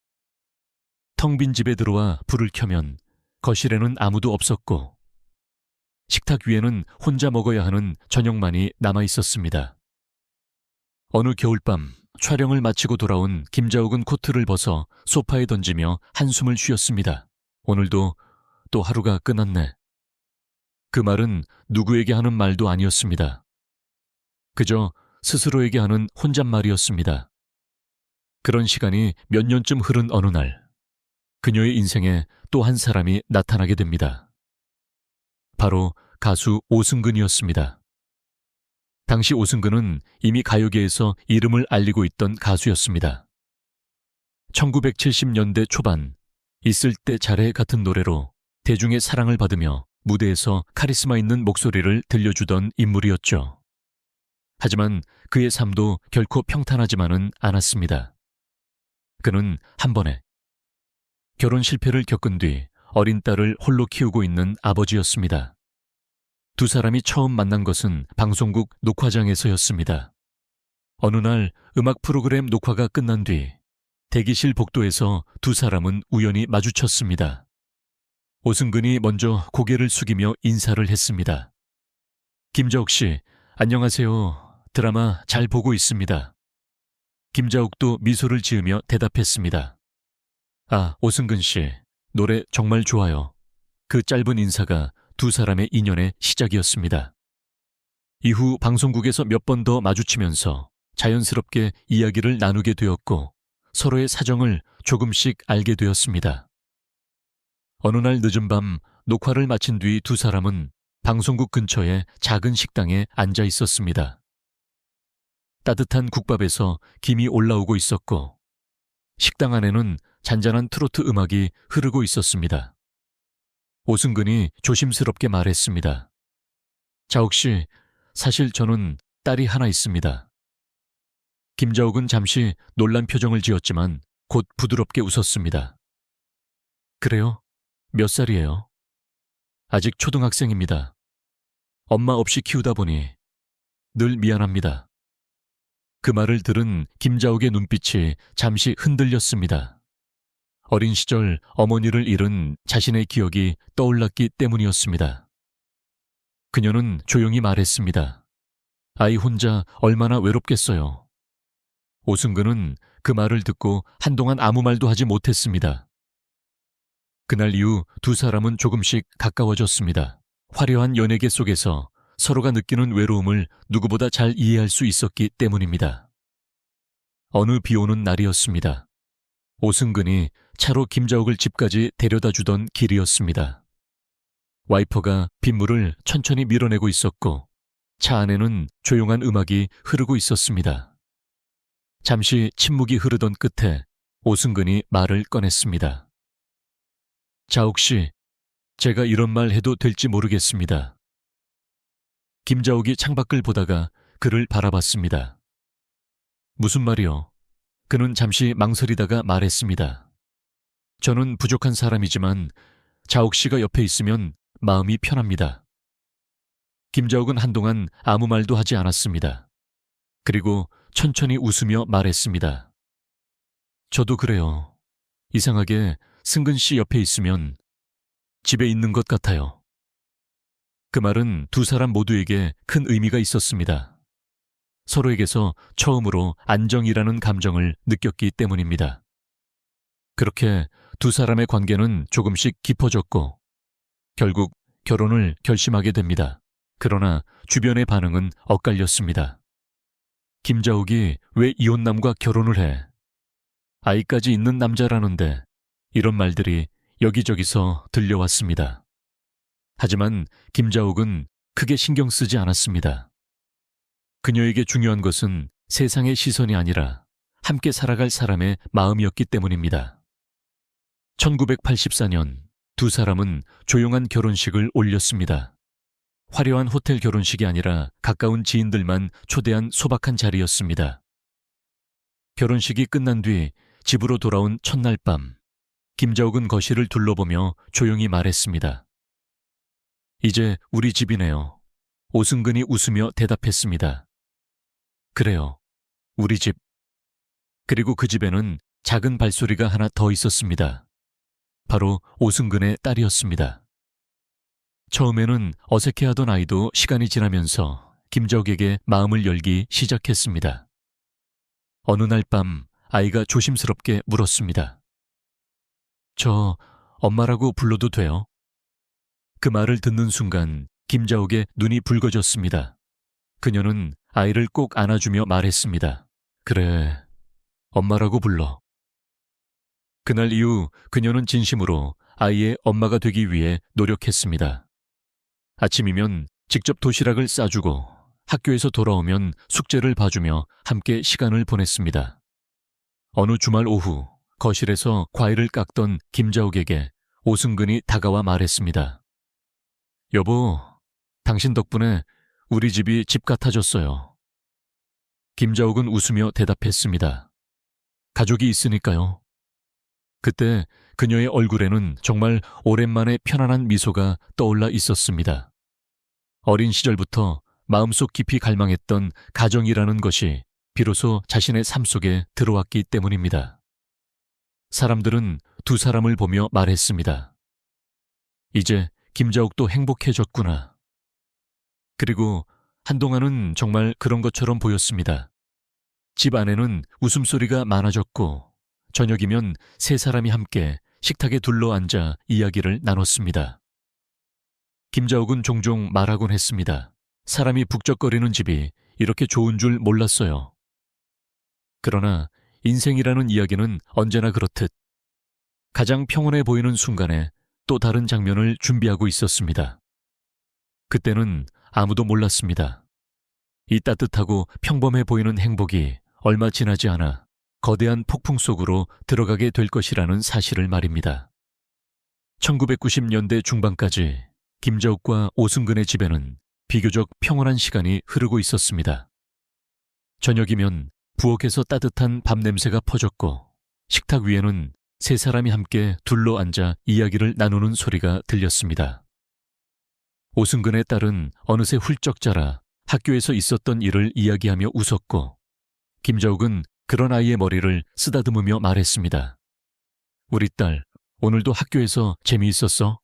텅 빈 집에 들어와 불을 켜면 거실에는 아무도 없었고 식탁 위에는 혼자 먹어야 하는 저녁만이 남아 있었습니다. 어느 겨울밤 촬영을 마치고 돌아온 김자옥은 코트를 벗어 소파에 던지며 한숨을 쉬었습니다. 오늘도 또 하루가 끝났네. 그 말은 누구에게 하는 말도 아니었습니다. 그저 스스로에게 하는 혼잣말이었습니다. 그런 시간이 몇 년쯤 흐른 어느 날, 그녀의 인생에 또 한 사람이 나타나게 됩니다. 바로 가수 오승근이었습니다. 당시 오승근은 이미 가요계에서 이름을 알리고 있던 가수였습니다. 1970년대 초반, 있을 때 잘해 같은 노래로 대중의 사랑을 받으며 무대에서 카리스마 있는 목소리를 들려주던 인물이었죠. 하지만 그의 삶도 결코 평탄하지만은 않았습니다. 그는 한 번에 결혼 실패를 겪은 뒤 어린 딸을 홀로 키우고 있는 아버지였습니다. 두 사람이 처음 만난 것은 방송국 녹화장에서였습니다. 어느 날 음악 프로그램 녹화가 끝난 뒤 대기실 복도에서 두 사람은 우연히 마주쳤습니다. 오승근이 먼저 고개를 숙이며 인사를 했습니다. 김자옥 씨, 안녕하세요. 드라마 잘 보고 있습니다. 김자옥도 미소를 지으며 대답했습니다. 아, 오승근 씨, 노래 정말 좋아요. 그 짧은 인사가 두 사람의 인연의 시작이었습니다. 이후 방송국에서 몇 번 더 마주치면서 자연스럽게 이야기를 나누게 되었고 서로의 사정을 조금씩 알게 되었습니다. 어느 날 늦은 밤 녹화를 마친 뒤 두 사람은 방송국 근처의 작은 식당에 앉아 있었습니다. 따뜻한 국밥에서 김이 올라오고 있었고 식당 안에는 잔잔한 트로트 음악이 흐르고 있었습니다. 오승근이 조심스럽게 말했습니다. 자옥 씨, 사실 저는 딸이 하나 있습니다. 김자옥은 잠시 놀란 표정을 지었지만 곧 부드럽게 웃었습니다. 그래요? 몇 살이에요? 아직 초등학생입니다. 엄마 없이 키우다 보니 늘 미안합니다. 그 말을 들은 김자옥의 눈빛이 잠시 흔들렸습니다. 어린 시절 어머니를 잃은 자신의 기억이 떠올랐기 때문이었습니다. 그녀는 조용히 말했습니다. 아이 혼자 얼마나 외롭겠어요. 오승근은 그 말을 듣고 한동안 아무 말도 하지 못했습니다. 그날 이후 두 사람은 조금씩 가까워졌습니다. 화려한 연예계 속에서 서로가 느끼는 외로움을 누구보다 잘 이해할 수 있었기 때문입니다. 어느 비 오는 날이었습니다. 오승근이 차로 김자옥을 집까지 데려다 주던 길이었습니다. 와이퍼가 빗물을 천천히 밀어내고 있었고 차 안에는 조용한 음악이 흐르고 있었습니다. 잠시 침묵이 흐르던 끝에 오승근이 말을 꺼냈습니다. 자옥 씨, 제가 이런 말 해도 될지 모르겠습니다. 김자옥이 창밖을 보다가 그를 바라봤습니다. 무슨 말이요? 그는 잠시 망설이다가 말했습니다. 저는 부족한 사람이지만 자옥 씨가 옆에 있으면 마음이 편합니다. 김자옥은 한동안 아무 말도 하지 않았습니다. 그리고 천천히 웃으며 말했습니다. 저도 그래요. 이상하게 승근 씨 옆에 있으면 집에 있는 것 같아요. 그 말은 두 사람 모두에게 큰 의미가 있었습니다. 서로에게서 처음으로 안정이라는 감정을 느꼈기 때문입니다. 그렇게 두 사람의 관계는 조금씩 깊어졌고 결국 결혼을 결심하게 됩니다. 그러나 주변의 반응은 엇갈렸습니다. 김자옥이 왜 이혼남과 결혼을 해? 아이까지 있는 남자라는데 이런 말들이 여기저기서 들려왔습니다. 하지만 김자옥은 크게 신경 쓰지 않았습니다. 그녀에게 중요한 것은 세상의 시선이 아니라 함께 살아갈 사람의 마음이었기 때문입니다. 1984년 두 사람은 조용한 결혼식을 올렸습니다. 화려한 호텔 결혼식이 아니라 가까운 지인들만 초대한 소박한 자리였습니다. 결혼식이 끝난 뒤 집으로 돌아온 첫날 밤, 김자옥은 거실을 둘러보며 조용히 말했습니다. 이제 우리 집이네요. 오승근이 웃으며 대답했습니다. 그래요, 우리 집. 그리고 그 집에는 작은 발소리가 하나 더 있었습니다. 바로 오승근의 딸이었습니다. 처음에는 어색해하던 아이도 시간이 지나면서 김자옥에게 마음을 열기 시작했습니다. 어느 날 밤 아이가 조심스럽게 물었습니다. 저 엄마라고 불러도 돼요? 그 말을 듣는 순간 김자옥의 눈이 붉어졌습니다. 그녀는 아이를 꼭 안아주며 말했습니다. 그래, 엄마라고 불러. 그날 이후 그녀는 진심으로 아이의 엄마가 되기 위해 노력했습니다. 아침이면 직접 도시락을 싸주고 학교에서 돌아오면 숙제를 봐주며 함께 시간을 보냈습니다. 어느 주말 오후 거실에서 과일을 깎던 김자옥에게 오승근이 다가와 말했습니다. 여보, 당신 덕분에 우리 집이 집 같아졌어요. 김자옥은 웃으며 대답했습니다. 가족이 있으니까요. 그때 그녀의 얼굴에는 정말 오랜만에 편안한 미소가 떠올라 있었습니다. 어린 시절부터 마음속 깊이 갈망했던 가정이라는 것이 비로소 자신의 삶 속에 들어왔기 때문입니다. 사람들은 두 사람을 보며 말했습니다. 이제 김자옥도 행복해졌구나. 그리고 한동안은 정말 그런 것처럼 보였습니다. 집 안에는 웃음소리가 많아졌고 저녁이면 세 사람이 함께 식탁에 둘러앉아 이야기를 나눴습니다. 김자옥은 종종 말하곤 했습니다. 사람이 북적거리는 집이 이렇게 좋은 줄 몰랐어요. 그러나 인생이라는 이야기는 언제나 그렇듯 가장 평온해 보이는 순간에 또 다른 장면을 준비하고 있었습니다. 그때는 아무도 몰랐습니다. 이 따뜻하고 평범해 보이는 행복이 얼마 지나지 않아 거대한 폭풍 속으로 들어가게 될 것이라는 사실을 말입니다. 1990년대 중반까지 김자옥과 오승근의 집에는 비교적 평온한 시간이 흐르고 있었습니다. 저녁이면 부엌에서 따뜻한 밥 냄새가 퍼졌고 식탁 위에는 세 사람이 함께 둘러앉아 이야기를 나누는 소리가 들렸습니다. 오승근의 딸은 어느새 훌쩍 자라 학교에서 있었던 일을 이야기하며 웃었고 김자옥은 그런 아이의 머리를 쓰다듬으며 말했습니다. 우리 딸, 오늘도 학교에서 재미있었어?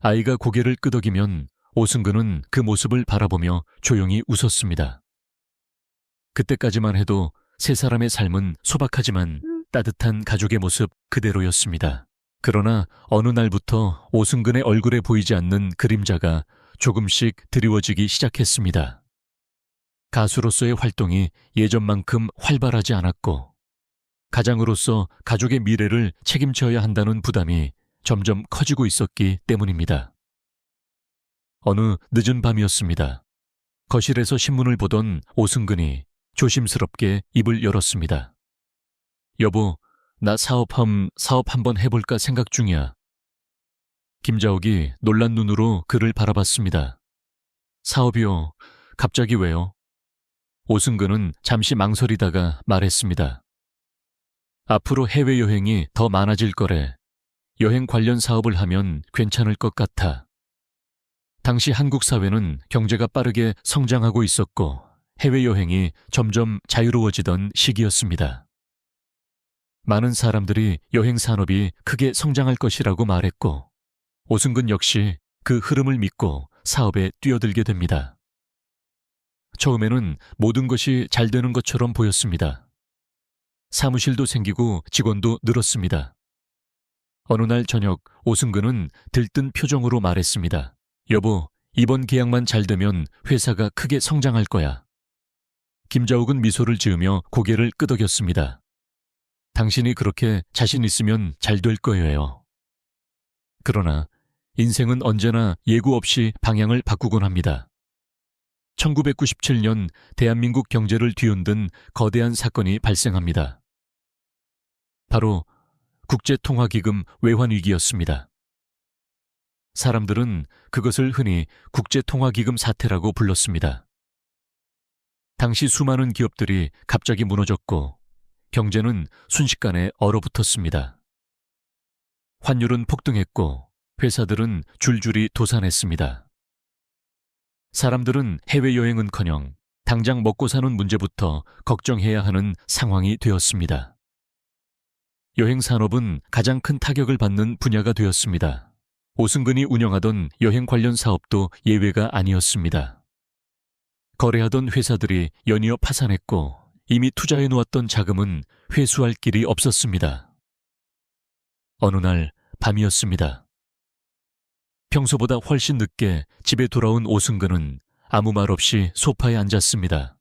아이가 고개를 끄덕이면 오승근은 그 모습을 바라보며 조용히 웃었습니다. 그때까지만 해도 세 사람의 삶은 소박하지만 따뜻한 가족의 모습 그대로였습니다. 그러나 어느 날부터 오승근의 얼굴에 보이지 않는 그림자가 조금씩 드리워지기 시작했습니다. 가수로서의 활동이 예전만큼 활발하지 않았고, 가장으로서 가족의 미래를 책임져야 한다는 부담이 점점 커지고 있었기 때문입니다. 어느 늦은 밤이었습니다. 거실에서 신문을 보던 오승근이 조심스럽게 입을 열었습니다. 여보, 나 사업 한번 해볼까 생각 중이야. 김자옥이 놀란 눈으로 그를 바라봤습니다. 사업이요? 갑자기 왜요? 오승근은 잠시 망설이다가 말했습니다. 앞으로 해외여행이 더 많아질 거래. 여행 관련 사업을 하면 괜찮을 것 같아. 당시 한국 사회는 경제가 빠르게 성장하고 있었고 해외여행이 점점 자유로워지던 시기였습니다. 많은 사람들이 여행 산업이 크게 성장할 것이라고 말했고 오승근 역시 그 흐름을 믿고 사업에 뛰어들게 됩니다. 처음에는 모든 것이 잘 되는 것처럼 보였습니다. 사무실도 생기고 직원도 늘었습니다. 어느 날 저녁 오승근은 들뜬 표정으로 말했습니다. 여보, 이번 계약만 잘 되면 회사가 크게 성장할 거야. 김자옥은 미소를 지으며 고개를 끄덕였습니다. 당신이 그렇게 자신 있으면 잘 될 거예요. 그러나 인생은 언제나 예고 없이 방향을 바꾸곤 합니다. 1997년 대한민국 경제를 뒤흔든 거대한 사건이 발생합니다. 바로 국제통화기금 외환위기였습니다. 사람들은 그것을 흔히 국제통화기금 사태라고 불렀습니다. 당시 수많은 기업들이 갑자기 무너졌고 경제는 순식간에 얼어붙었습니다. 환율은 폭등했고 회사들은 줄줄이 도산했습니다. 사람들은 해외여행은커녕 당장 먹고 사는 문제부터 걱정해야 하는 상황이 되었습니다. 여행산업은 가장 큰 타격을 받는 분야가 되었습니다. 오승근이 운영하던 여행 관련 사업도 예외가 아니었습니다. 거래하던 회사들이 연이어 파산했고 이미 투자해 놓았던 자금은 회수할 길이 없었습니다. 어느 날 밤이었습니다. 평소보다 훨씬 늦게 집에 돌아온 오승근은 아무 말 없이 소파에 앉았습니다.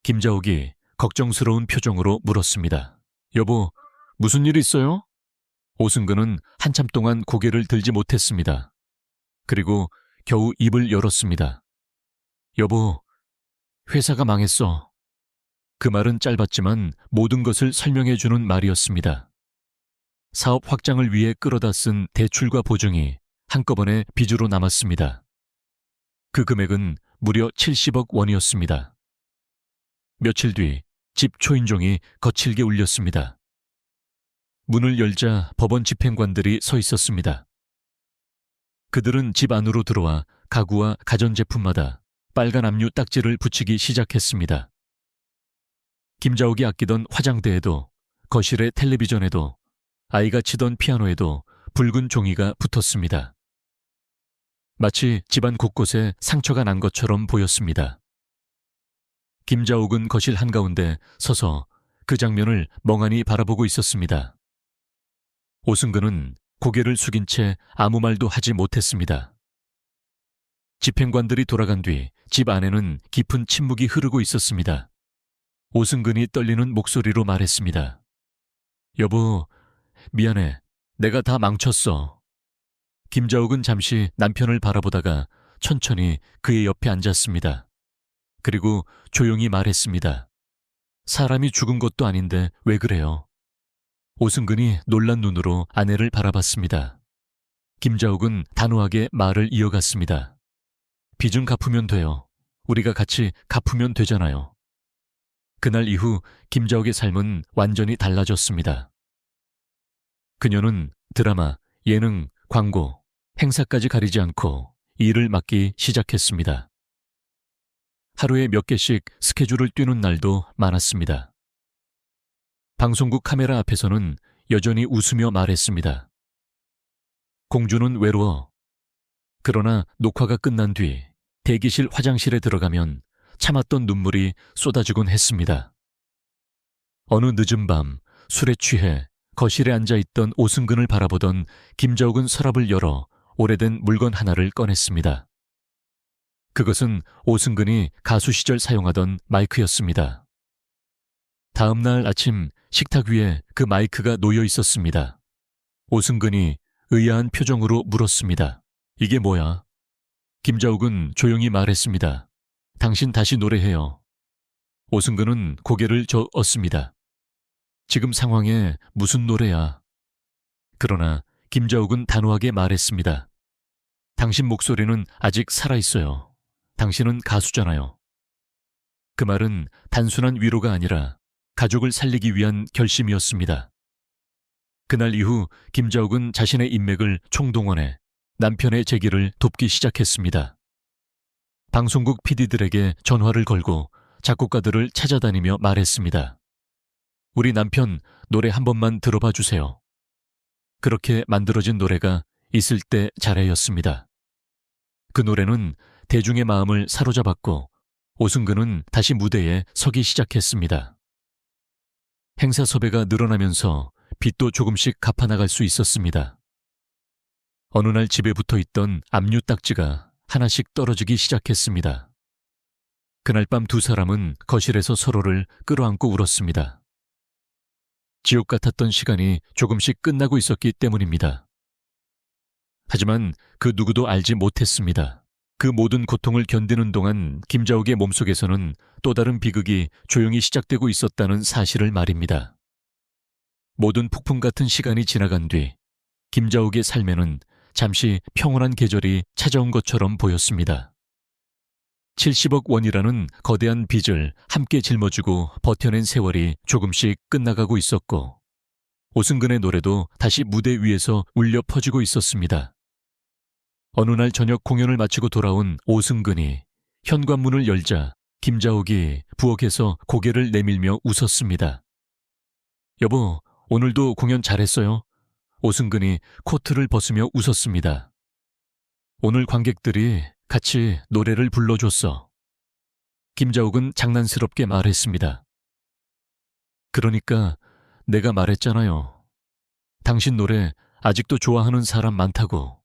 김자옥이 걱정스러운 표정으로 물었습니다. 여보, 무슨 일 있어요? 오승근은 한참 동안 고개를 들지 못했습니다. 그리고 겨우 입을 열었습니다. 여보, 회사가 망했어. 그 말은 짧았지만 모든 것을 설명해주는 말이었습니다. 사업 확장을 위해 끌어다 쓴 대출과 보증이 한꺼번에 빚으로 남았습니다. 그 금액은 무려 70억 원이었습니다. 며칠 뒤 집 초인종이 거칠게 울렸습니다. 문을 열자 법원 집행관들이 서 있었습니다. 그들은 집 안으로 들어와 가구와 가전제품마다 빨간 압류 딱지를 붙이기 시작했습니다. 김자옥이 아끼던 화장대에도 거실의 텔레비전에도 아이가 치던 피아노에도 붉은 종이가 붙었습니다. 마치 집안 곳곳에 상처가 난 것처럼 보였습니다. 김자옥은 거실 한가운데 서서 그 장면을 멍하니 바라보고 있었습니다. 오승근은 고개를 숙인 채 아무 말도 하지 못했습니다. 집행관들이 돌아간 뒤 집 안에는 깊은 침묵이 흐르고 있었습니다. 오승근이 떨리는 목소리로 말했습니다. 여보, 미안해. 내가 다 망쳤어. 김자옥은 잠시 남편을 바라보다가 천천히 그의 옆에 앉았습니다. 그리고 조용히 말했습니다. 사람이 죽은 것도 아닌데 왜 그래요? 오승근이 놀란 눈으로 아내를 바라봤습니다. 김자옥은 단호하게 말을 이어갔습니다. 빚은 갚으면 돼요. 우리가 같이 갚으면 되잖아요. 그날 이후 김자옥의 삶은 완전히 달라졌습니다. 그녀는 드라마, 예능, 광고, 행사까지 가리지 않고 일을 맡기 시작했습니다. 하루에 몇 개씩 스케줄을 뛰는 날도 많았습니다. 방송국 카메라 앞에서는 여전히 웃으며 말했습니다. 공주는 외로워. 그러나 녹화가 끝난 뒤 대기실 화장실에 들어가면 참았던 눈물이 쏟아지곤 했습니다. 어느 늦은 밤 술에 취해 거실에 앉아있던 오승근을 바라보던 김자욱은 서랍을 열어 오래된 물건 하나를 꺼냈습니다. 그것은 오승근이 가수 시절 사용하던 마이크였습니다. 다음 날 아침 식탁 위에 그 마이크가 놓여 있었습니다. 오승근이 의아한 표정으로 물었습니다. 이게 뭐야? 김자욱은 조용히 말했습니다. 당신 다시 노래해요. 오승근은 고개를 저었습니다. 지금 상황에 무슨 노래야? 그러나 김자욱은 단호하게 말했습니다. 당신 목소리는 아직 살아있어요. 당신은 가수잖아요. 그 말은 단순한 위로가 아니라 가족을 살리기 위한 결심이었습니다. 그날 이후 김자욱은 자신의 인맥을 총동원해 남편의 재기를 돕기 시작했습니다. 방송국 PD들에게 전화를 걸고 작곡가들을 찾아다니며 말했습니다. 우리 남편 노래 한 번만 들어봐 주세요. 그렇게 만들어진 노래가 있을 때 잘해였습니다. 그 노래는 대중의 마음을 사로잡았고 오승근은 다시 무대에 서기 시작했습니다. 행사 섭외가 늘어나면서 빚도 조금씩 갚아나갈 수 있었습니다. 어느 날 집에 붙어있던 압류 딱지가 하나씩 떨어지기 시작했습니다. 그날 밤 두 사람은 거실에서 서로를 끌어안고 울었습니다. 지옥 같았던 시간이 조금씩 끝나고 있었기 때문입니다. 하지만 그 누구도 알지 못했습니다. 그 모든 고통을 견디는 동안 김자욱의 몸속에서는 또 다른 비극이 조용히 시작되고 있었다는 사실을 말입니다. 모든 폭풍 같은 시간이 지나간 뒤 김자욱의 삶에는 잠시 평온한 계절이 찾아온 것처럼 보였습니다. 70억 원이라는 거대한 빚을 함께 짊어지고 버텨낸 세월이 조금씩 끝나가고 있었고 오승근의 노래도 다시 무대 위에서 울려 퍼지고 있었습니다. 어느 날 저녁 공연을 마치고 돌아온 오승근이 현관문을 열자 김자욱이 부엌에서 고개를 내밀며 웃었습니다. 여보, 오늘도 공연 잘했어요? 오승근이 코트를 벗으며 웃었습니다. 오늘 관객들이 같이 노래를 불러줬어. 김자욱은 장난스럽게 말했습니다. 그러니까 내가 말했잖아요. 당신 노래 아직도 좋아하는 사람 많다고.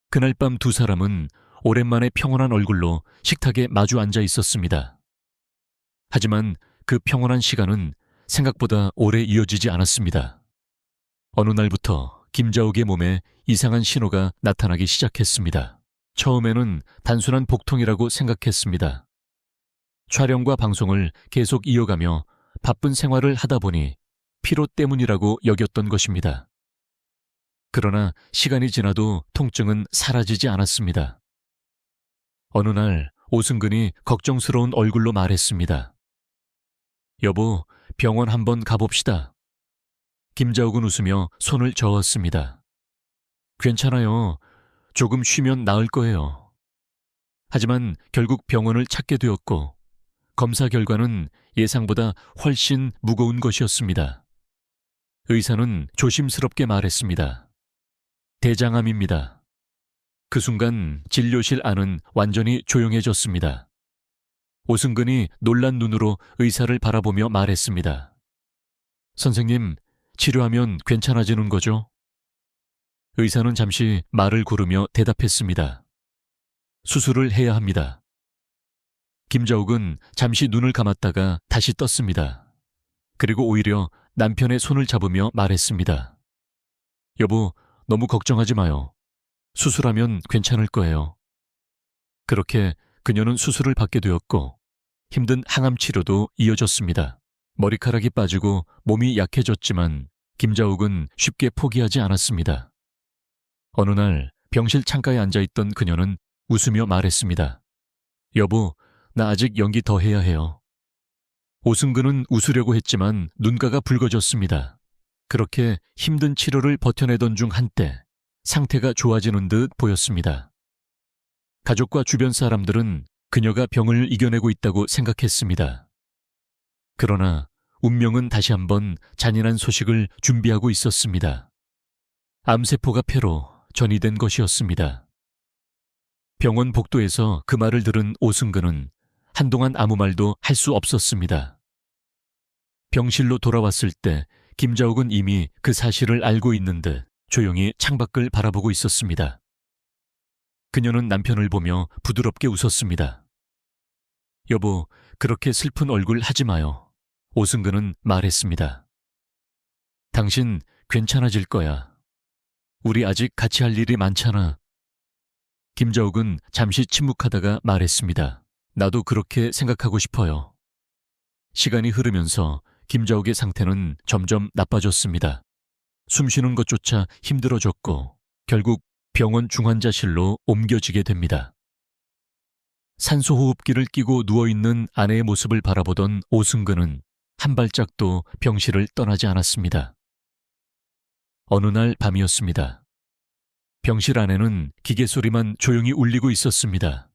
그날 밤 두 사람은 오랜만에 평온한 얼굴로 식탁에 마주 앉아 있었습니다. 하지만 그 평온한 시간은 생각보다 오래 이어지지 않았습니다. 어느 날부터 김자욱의 몸에 이상한 신호가 나타나기 시작했습니다. 처음에는 단순한 복통이라고 생각했습니다. 촬영과 방송을 계속 이어가며 바쁜 생활을 하다 보니 피로 때문이라고 여겼던 것입니다. 그러나 시간이 지나도 통증은 사라지지 않았습니다. 어느 날 오승근이 걱정스러운 얼굴로 말했습니다. 여보, 병원 한번 가봅시다. 김자욱은 웃으며 손을 저었습니다. 괜찮아요. 조금 쉬면 나을 거예요. 하지만 결국 병원을 찾게 되었고 검사 결과는 예상보다 훨씬 무거운 것이었습니다. 의사는 조심스럽게 말했습니다. 대장암입니다. 그 순간 진료실 안은 완전히 조용해졌습니다. 오승근이 놀란 눈으로 의사를 바라보며 말했습니다. 선생님, 치료하면 괜찮아지는 거죠? 의사는 잠시 말을 고르며 대답했습니다. 수술을 해야 합니다. 김자욱은 잠시 눈을 감았다가 다시 떴습니다. 그리고 오히려 남편의 손을 잡으며 말했습니다. 여보, 너무 걱정하지 마요. 수술하면 괜찮을 거예요. 그렇게 그녀는 수술을 받게 되었고 힘든 항암 치료도 이어졌습니다. 머리카락이 빠지고 몸이 약해졌지만 김자욱은 쉽게 포기하지 않았습니다. 어느 날 병실 창가에 앉아있던 그녀는 웃으며 말했습니다. 여보, 나 아직 연기 더 해야 해요. 오승근은 웃으려고 했지만 눈가가 붉어졌습니다. 그렇게 힘든 치료를 버텨내던 중 한때 상태가 좋아지는 듯 보였습니다. 가족과 주변 사람들은 그녀가 병을 이겨내고 있다고 생각했습니다. 그러나 운명은 다시 한번 잔인한 소식을 준비하고 있었습니다. 암세포가 폐로 전이된 것이었습니다. 병원 복도에서 그 말을 들은 오승근은 한동안 아무 말도 할 수 없었습니다. 병실로 돌아왔을 때 김자옥은 이미 그 사실을 알고 있는 듯 조용히 창밖을 바라보고 있었습니다. 그녀는 남편을 보며 부드럽게 웃었습니다. 여보, 그렇게 슬픈 얼굴 하지 마요. 오승근은 말했습니다. 당신 괜찮아질 거야. 우리 아직 같이 할 일이 많잖아. 김자옥은 잠시 침묵하다가 말했습니다. 나도 그렇게 생각하고 싶어요. 시간이 흐르면서 김자옥의 상태는 점점 나빠졌습니다. 숨쉬는 것조차 힘들어졌고 결국 병원 중환자실로 옮겨지게 됩니다. 산소호흡기를 끼고 누워있는 아내의 모습을 바라보던 오승근은 한 발짝도 병실을 떠나지 않았습니다. 어느 날 밤이었습니다. 병실 안에는 기계 소리만 조용히 울리고 있었습니다.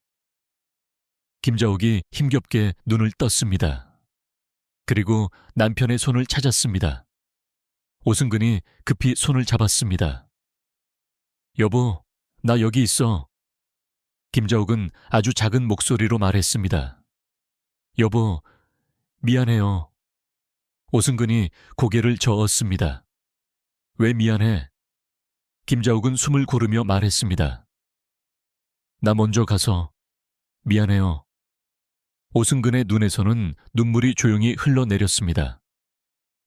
김자옥이 힘겹게 눈을 떴습니다. 그리고 남편의 손을 찾았습니다. 오승근이 급히 손을 잡았습니다. 여보, 나 여기 있어. 김자옥은 아주 작은 목소리로 말했습니다. 여보, 미안해요. 오승근이 고개를 저었습니다. 왜 미안해? 김자옥은 숨을 고르며 말했습니다. 나 먼저 가서 미안해요. 오승근의 눈에서는 눈물이 조용히 흘러내렸습니다.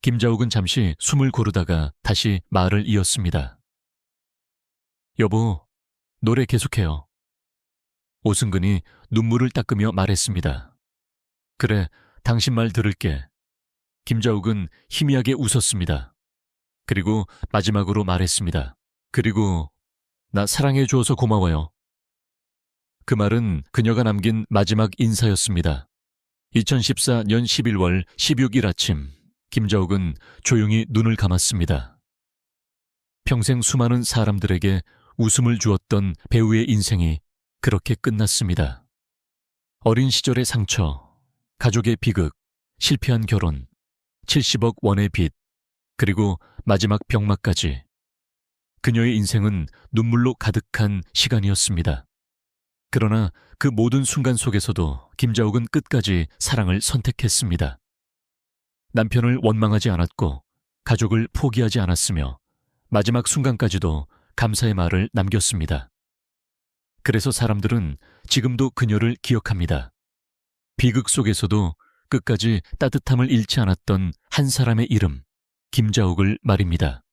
김자옥은 잠시 숨을 고르다가 다시 말을 이었습니다. 여보, 노래 계속해요. 오승근이 눈물을 닦으며 말했습니다. 그래, 당신 말 들을게. 김자옥은 희미하게 웃었습니다. 그리고 마지막으로 말했습니다. 그리고 나 사랑해 주어서 고마워요. 그 말은 그녀가 남긴 마지막 인사였습니다. 2014년 11월 16일 아침, 김자옥은 조용히 눈을 감았습니다. 평생 수많은 사람들에게 웃음을 주었던 배우의 인생이 그렇게 끝났습니다. 어린 시절의 상처, 가족의 비극, 실패한 결혼, 70억 원의 빚, 그리고 마지막 병마까지. 그녀의 인생은 눈물로 가득한 시간이었습니다. 그러나 그 모든 순간 속에서도 김자옥은 끝까지 사랑을 선택했습니다. 남편을 원망하지 않았고 가족을 포기하지 않았으며 마지막 순간까지도 감사의 말을 남겼습니다. 그래서 사람들은 지금도 그녀를 기억합니다. 비극 속에서도 끝까지 따뜻함을 잃지 않았던 한 사람의 이름, 김자옥을 말입니다.